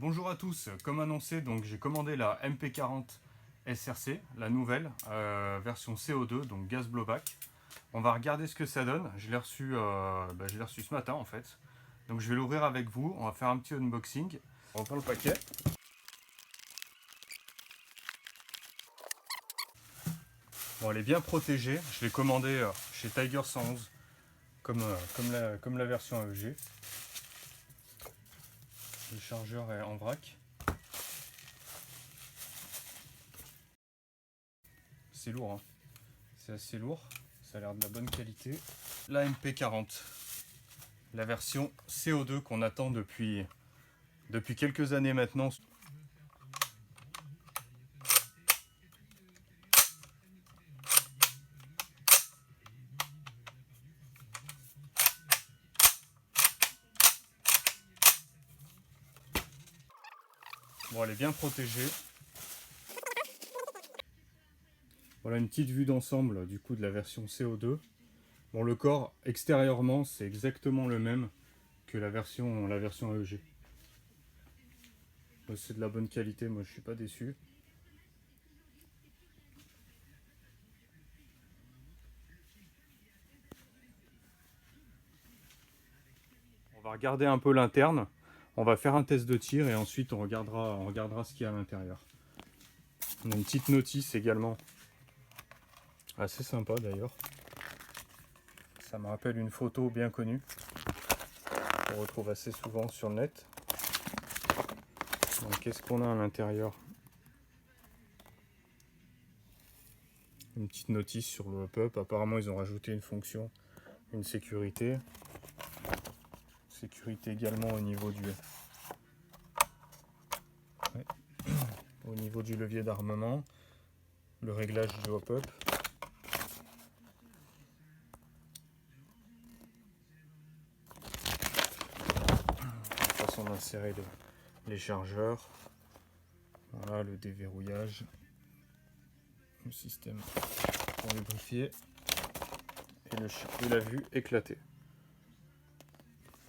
Bonjour à tous, comme annoncé, donc j'ai commandé la MP40 SRC, la nouvelle, version CO2, donc gaz blowback. On va regarder ce que ça donne. Je l'ai reçu ce matin en fait. Donc je vais l'ouvrir avec vous, on va faire un petit unboxing. On prend le paquet. Bon, elle est bien protégée, je l'ai commandé chez Tiger 111, comme la version AEG. Le chargeur est en vrac. C'est lourd, hein. C'est assez lourd, ça a l'air de la bonne qualité. La MP40, la version CO2 qu'on attend depuis quelques années maintenant. Bon, elle est bien protégée. Voilà une petite vue d'ensemble du coup de la version CO2. Bon, le corps extérieurement c'est exactement le même que la version AEG. C'est de la bonne qualité, moi je suis pas déçu. On va regarder un peu l'interne. On va faire un test de tir et ensuite on regardera ce qu'il y a à l'intérieur. On a une petite notice également. Assez sympa d'ailleurs. Ça me rappelle une photo bien connue qu'on retrouve assez souvent sur le net. Donc qu'est-ce qu'on a à l'intérieur? Une petite notice sur le pop. Apparemment ils ont rajouté une fonction, une sécurité. Sécurité également au niveau du levier d'armement, le réglage du hop-up. Façon d'insérer les chargeurs. Voilà le déverrouillage. Le système pour lubrifier. Et la vue éclatée.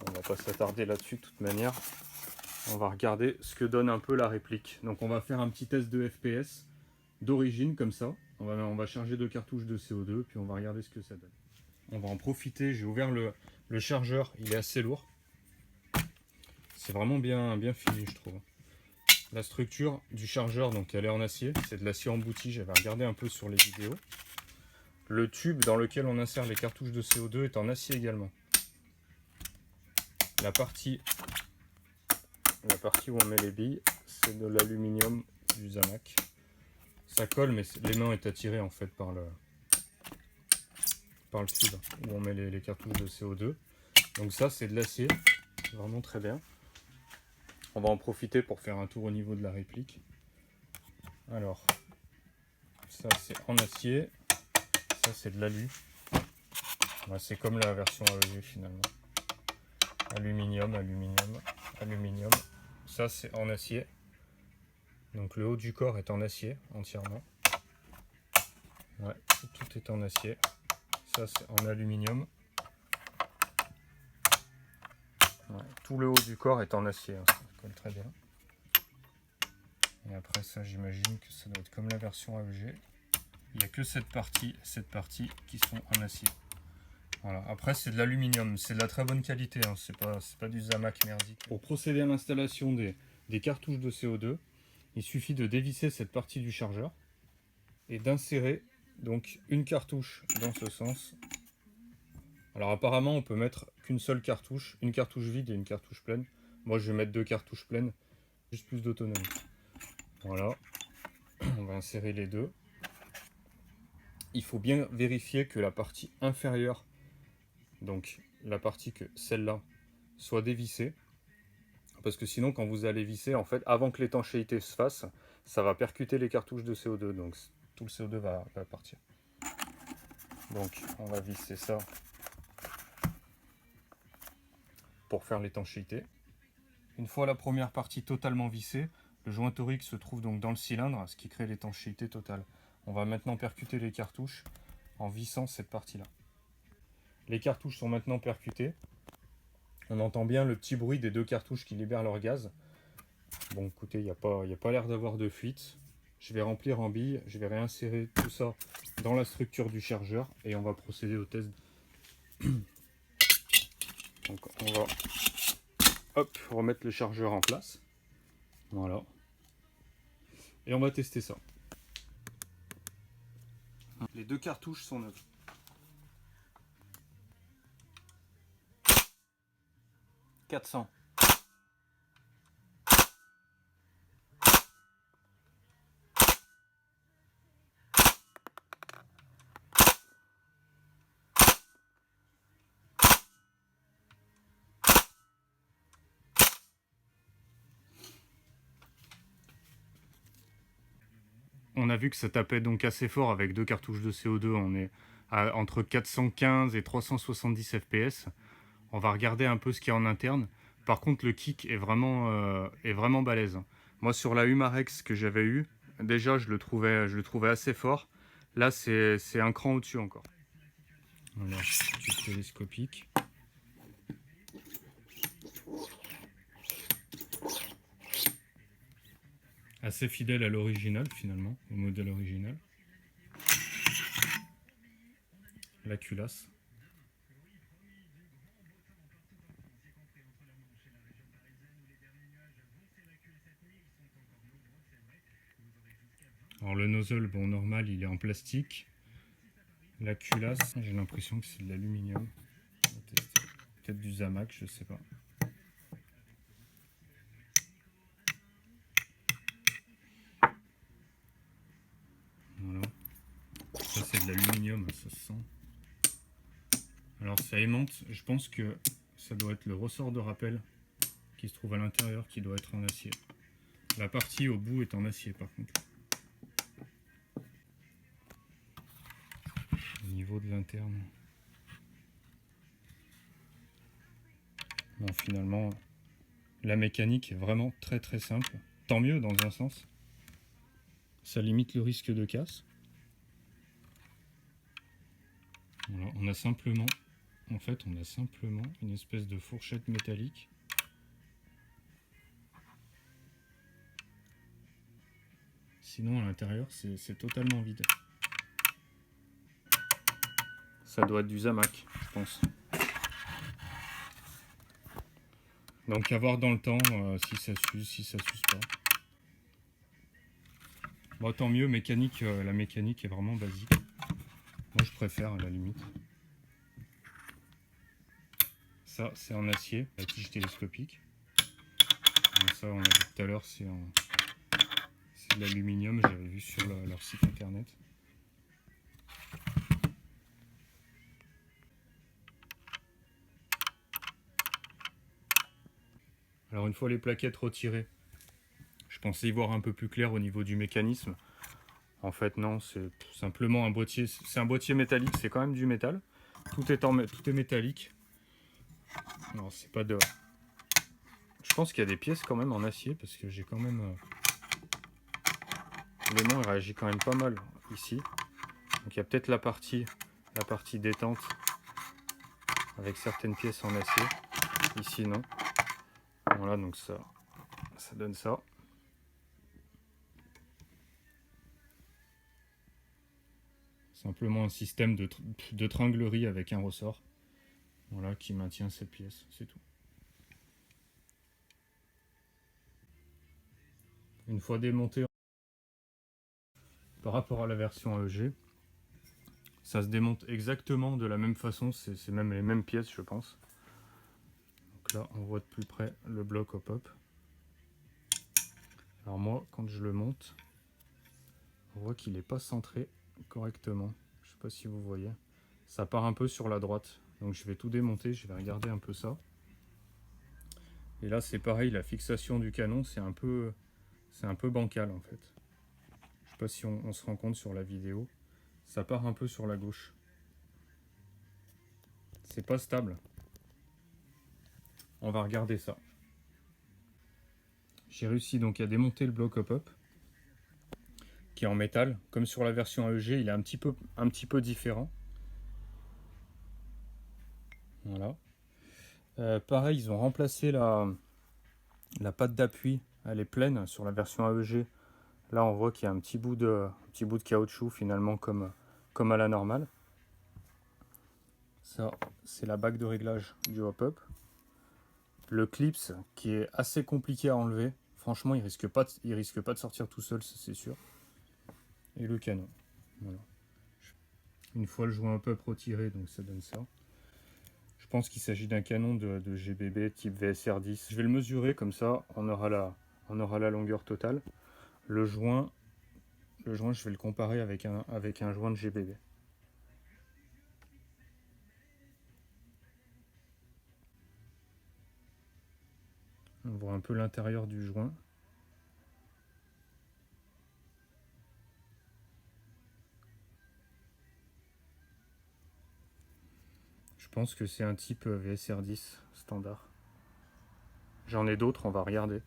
On va pas s'attarder là-dessus de toute manière. On va regarder ce que donne un peu la réplique. Donc on va faire un petit test de FPS d'origine comme ça. On va charger 2 cartouches de CO2 puis on va regarder ce que ça donne. On va en profiter, j'ai ouvert le chargeur, il est assez lourd. C'est vraiment bien fini je trouve. La structure du chargeur, donc elle est en acier, c'est de l'acier embouti, j'avais regardé un peu sur les vidéos. Le tube dans lequel on insère les cartouches de CO2 est en acier également. La partie où on met les billes, c'est de l'aluminium du Zamac. Ça colle, mais l'aimant est attiré en fait par le tube où on met les cartouches de CO2. Donc ça, c'est de l'acier, vraiment très bien. On va en profiter pour faire un tour au niveau de la réplique. Alors, ça c'est en acier, ça c'est de l'alu. Ouais, c'est comme la version AEG finalement. Aluminium, aluminium, aluminium. Ça c'est en acier. Donc le haut du corps est en acier entièrement. Ouais, tout est en acier. Ça c'est en aluminium. Ouais, tout le haut du corps est en acier, hein, ça colle très bien. Et après ça, j'imagine que ça doit être comme la version AEG. Il n'y a que cette partie qui sont en acier. Voilà. Après c'est de l'aluminium, c'est de la très bonne qualité, hein. C'est pas du Zamac merdique. Pour procéder à l'installation des cartouches de CO2, il suffit de dévisser cette partie du chargeur et d'insérer donc une cartouche dans ce sens. Alors apparemment on peut mettre qu'une seule cartouche, une cartouche vide et une cartouche pleine. Moi je vais mettre 2 cartouches pleines, juste plus d'autonomie. Voilà, on va insérer les deux. Il faut bien vérifier que la partie inférieure, donc la partie que celle-là, soit dévissée. Parce que sinon quand vous allez visser, en fait, avant que l'étanchéité se fasse, ça va percuter les cartouches de CO2. Donc tout le CO2 va partir. Donc on va visser ça pour faire l'étanchéité. Une fois la première partie totalement vissée, le joint torique se trouve donc dans le cylindre, ce qui crée l'étanchéité totale. On va maintenant percuter les cartouches en vissant cette partie-là. Les cartouches sont maintenant percutées. On entend bien le petit bruit des 2 cartouches qui libèrent leur gaz. Bon, écoutez, il n'y a pas l'air d'avoir de fuite. Je vais remplir en billes, je vais réinsérer tout ça dans la structure du chargeur et on va procéder au test. Donc on va hop, remettre le chargeur en place. Voilà. Et on va tester ça. Les deux cartouches sont neuves. « 400. On a vu que ça tapait donc assez fort avec deux cartouches de CO2. On est entre 415 et 370 fps. On va regarder un peu ce qu'il y a en interne. Par contre, le kick est vraiment balèze. Moi, sur la Humarex que j'avais eu, déjà, je le trouvais assez fort. Là, c'est un cran au-dessus encore. Voilà, tube télescopique. Assez fidèle à l'original, finalement, au modèle original. La culasse. Alors le nozzle, bon, normal, il est en plastique. La culasse, j'ai l'impression que c'est de l'aluminium. Peut-être du Zamac, je sais pas. Voilà. Ça c'est de l'aluminium, ça se sent. Alors ça aimante, je pense que ça doit être le ressort de rappel qui se trouve à l'intérieur qui doit être en acier. La partie au bout est en acier par contre. Au niveau de l'interne. Bon, finalement, la mécanique est vraiment très simple. Tant mieux dans un sens. Ça limite le risque de casse. Voilà, on a simplement une espèce de fourchette métallique. Sinon, à l'intérieur, c'est totalement vide. Ça doit être du Zamac, je pense. Donc à voir dans le temps si ça s'use, si ça s'use pas. Bon, tant mieux, la mécanique est vraiment basique. Moi je préfère à la limite. Ça c'est en acier, la tige télescopique. Donc ça on a vu tout à l'heure, c'est de l'aluminium, j'avais vu sur leur site internet. Alors une fois les plaquettes retirées, je pensais y voir un peu plus clair au niveau du mécanisme. En fait non, c'est simplement un boîtier. C'est un boîtier métallique, c'est quand même du métal. Tout est métallique. Non, c'est pas de... Je pense qu'il y a des pièces quand même en acier parce que j'ai quand même... L'élément il réagit quand même pas mal ici. Donc il y a peut-être la partie détente avec certaines pièces en acier. Ici non. Voilà, donc ça donne ça. Simplement un système de tringlerie avec un ressort. Voilà, qui maintient cette pièce, c'est tout. Une fois démonté par rapport à la version AEG, ça se démonte exactement de la même façon, c'est même les mêmes pièces je pense. Donc là on voit de plus près le bloc au pop. Alors moi quand je le monte, on voit qu'il n'est pas centré correctement. Je sais pas si vous voyez. Ça part un peu sur la droite. Donc je vais tout démonter, je vais regarder un peu ça. Et là c'est pareil, la fixation du canon c'est un peu bancal en fait. Je sais pas si on se rend compte sur la vidéo. Ça part un peu sur la gauche. C'est pas stable. On va regarder ça. J'ai réussi donc à démonter le bloc hop-up qui est en métal. Comme sur la version AEG, il est un petit peu différent. Voilà. Pareil, ils ont remplacé la patte d'appui elle est pleine. Sur la version AEG, là on voit qu'il y a un petit bout de caoutchouc finalement comme à la normale. Ça, c'est la bague de réglage du hop-up. Le clips qui est assez compliqué à enlever. Franchement, il risque pas de sortir tout seul, ça c'est sûr. Et le canon. Voilà. Une fois le joint hop-up retiré, donc ça donne ça. Je pense qu'il s'agit d'un canon de GBB type VSR10. Je vais le mesurer, comme ça on aura la longueur totale. Le joint, je vais le comparer avec un joint de GBB. On voit un peu l'intérieur du joint. Je pense que c'est un type VSR10 standard. J'en ai d'autres, on va regarder.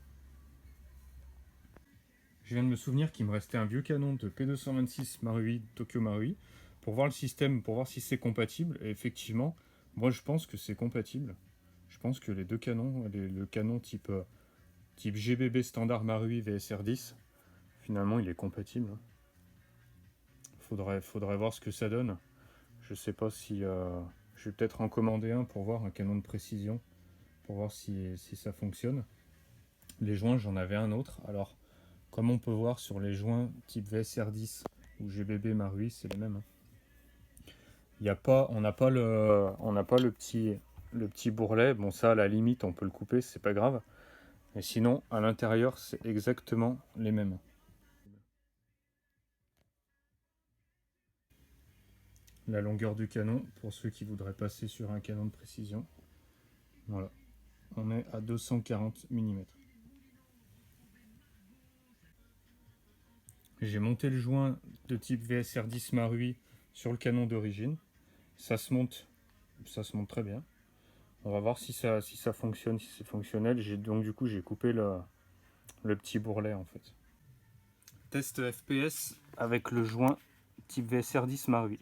Je viens de me souvenir qu'il me restait un vieux canon de P226 Marui, Tokyo Marui, pour voir le système, pour voir si c'est compatible. Et effectivement, moi je pense que c'est compatible. Je pense que les deux canons, le canon type GBB standard Marui VSR10, finalement il est compatible. Faudrait voir ce que ça donne. Je sais pas si... je vais peut-être en commander un pour voir un canon de précision, pour voir si ça fonctionne. Les joints, j'en avais un autre. Alors, comme on peut voir sur les joints type VSR10 ou GBB Marui, c'est les mêmes. On n'a pas le petit bourrelet. Bon, ça, à la limite, on peut le couper, c'est pas grave. Mais sinon, à l'intérieur, c'est exactement les mêmes. La longueur du canon, pour ceux qui voudraient passer sur un canon de précision. Voilà. On est à 240 mm. J'ai monté le joint de type VSR10 Marui sur le canon d'origine. Ça se monte très bien. On va voir si ça fonctionne, si c'est fonctionnel. Donc du coup j'ai coupé le petit bourrelet en fait. Test FPS avec le joint type VSR10 Marui.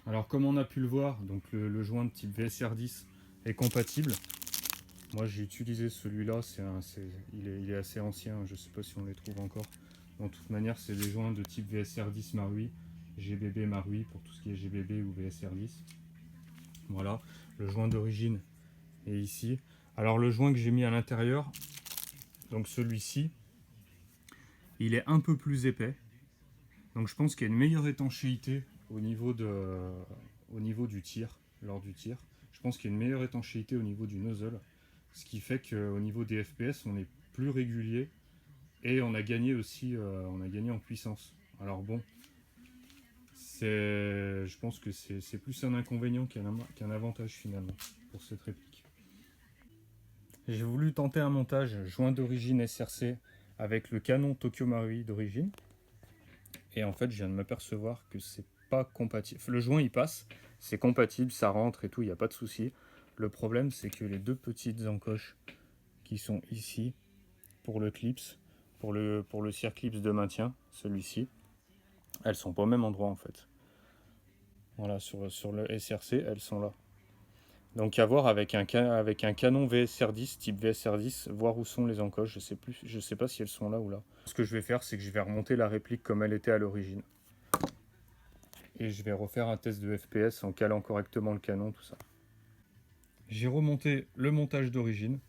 Alors comme on a pu le voir, donc le joint de type VSR10 est compatible. Moi j'ai utilisé celui-là, il est assez ancien, je ne sais pas si on les trouve encore. De toute manière c'est des joints de type VSR10 Marui, GBB Marui pour tout ce qui est GBB ou VSR10. Voilà, le joint d'origine est ici. Alors le joint que j'ai mis à l'intérieur, donc celui-ci, il est un peu plus épais. Donc je pense qu'il y a une meilleure étanchéité au niveau du tir, lors du tir. Je pense qu'il y a une meilleure étanchéité au niveau du nozzle, ce qui fait qu'au niveau des FPS, on est plus régulier et on a gagné aussi en puissance. Alors bon, je pense que c'est plus un inconvénient qu'un avantage finalement pour cette réplique. J'ai voulu tenter un montage joint d'origine SRC avec le canon Tokyo Marui d'origine. Et en fait, je viens de m'apercevoir que c'est pas compatible. Le joint, il passe, c'est compatible, ça rentre et tout, il n'y a pas de souci. Le problème, c'est que les deux petites encoches qui sont ici, pour le clips, pour le circlips de maintien, celui-ci, elles sont pas au même endroit en fait. Voilà, sur le SRC, elles sont là. Donc à voir avec un canon VSR10, type VSR10, voir où sont les encoches, je sais pas si elles sont là ou là. Ce que je vais faire, c'est que je vais remonter la réplique comme elle était à l'origine. Et je vais refaire un test de FPS en calant correctement le canon, tout ça. J'ai remonté le montage d'origine,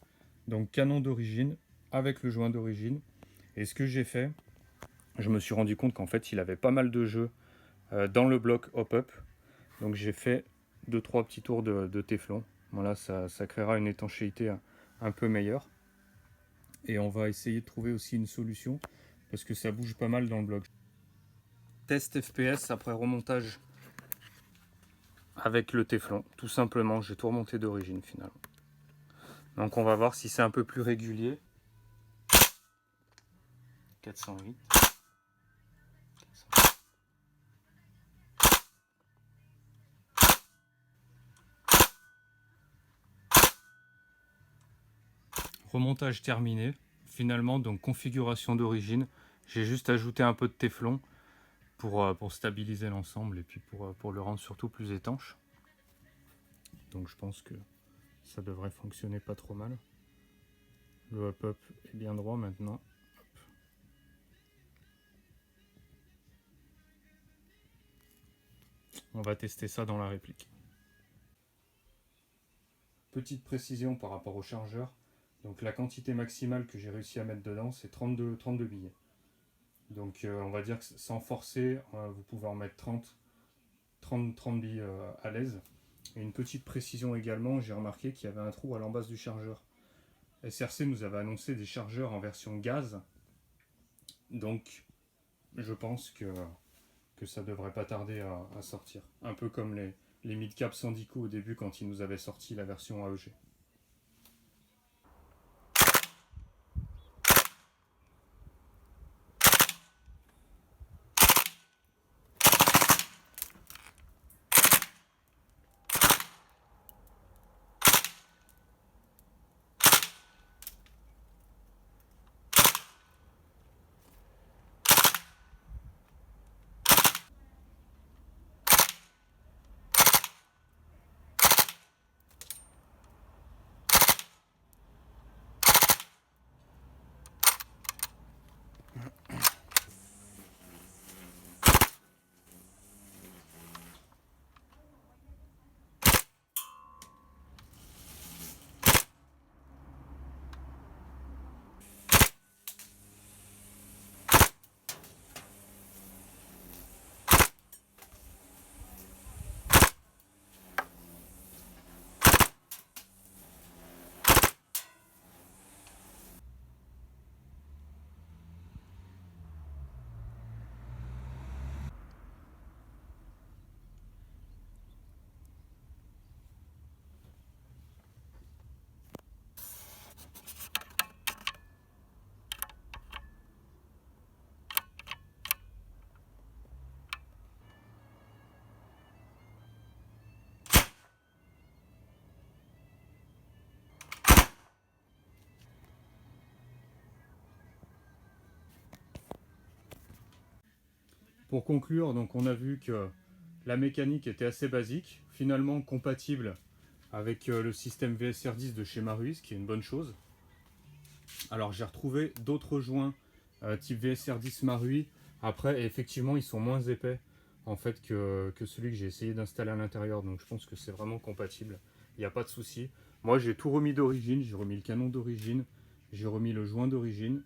donc canon d'origine avec le joint d'origine. Et ce que j'ai fait, je me suis rendu compte qu'en fait il avait pas mal de jeux dans le bloc hop-up. Donc j'ai fait 2-3 petits tours de téflon. Voilà, ça créera une étanchéité un peu meilleure. Et on va essayer de trouver aussi une solution parce que ça bouge pas mal dans le bloc. Test FPS après remontage avec le téflon. Tout simplement, j'ai tout remonté d'origine finalement. Donc on va voir si c'est un peu plus régulier. 408. 408. remontage terminé. Finalement, donc configuration d'origine. J'ai juste ajouté un peu de téflon pour stabiliser l'ensemble et puis pour le rendre surtout plus étanche. Donc je pense que ça devrait fonctionner pas trop mal. Le hop-up est bien droit maintenant. Hop. On va tester ça dans la réplique. Petite précision par rapport au chargeur. Donc la quantité maximale que j'ai réussi à mettre dedans, c'est 32 billets. Donc on va dire que sans forcer, vous pouvez en mettre 30 billes à l'aise. Et une petite précision également, j'ai remarqué qu'il y avait un trou à l'embase du chargeur. SRC nous avait annoncé des chargeurs en version gaz. Donc je pense que ça devrait pas tarder à sortir. Un peu comme les mid-cap Sandico au début quand ils nous avaient sorti la version AEG. Pour conclure, donc on a vu que la mécanique était assez basique, finalement compatible avec le système VSR10 de chez Marui, ce qui est une bonne chose. Alors j'ai retrouvé d'autres joints type VSR10 Marui. Après, effectivement, ils sont moins épais en fait que celui que j'ai essayé d'installer à l'intérieur. Donc je pense que c'est vraiment compatible. Il n'y a pas de souci. Moi, j'ai tout remis d'origine. J'ai remis le canon d'origine. J'ai remis le joint d'origine.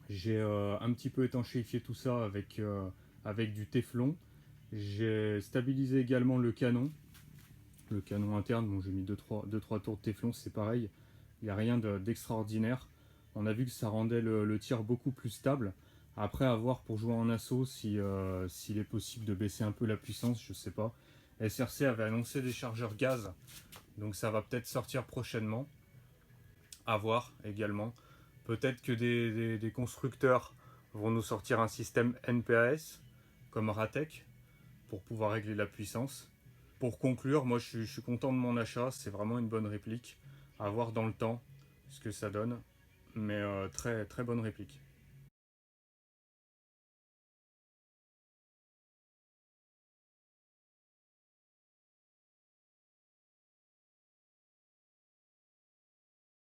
J'ai un petit peu étanchéifié tout ça avec du téflon. J'ai stabilisé également le canon. Le canon interne, bon, j'ai mis 2-3 tours de téflon, c'est pareil. Il n'y a rien d'extraordinaire. On a vu que ça rendait le tir beaucoup plus stable. Après, à voir pour jouer en assaut s'il est possible de baisser un peu la puissance, je sais pas. SRC avait annoncé des chargeurs gaz, donc ça va peut-être sortir prochainement. À voir également. Peut-être que des constructeurs vont nous sortir un système NPAS, comme Ratec, pour pouvoir régler la puissance. Pour conclure, moi je suis content de mon achat, c'est vraiment une bonne réplique. À voir dans le temps ce que ça donne, mais très très bonne réplique.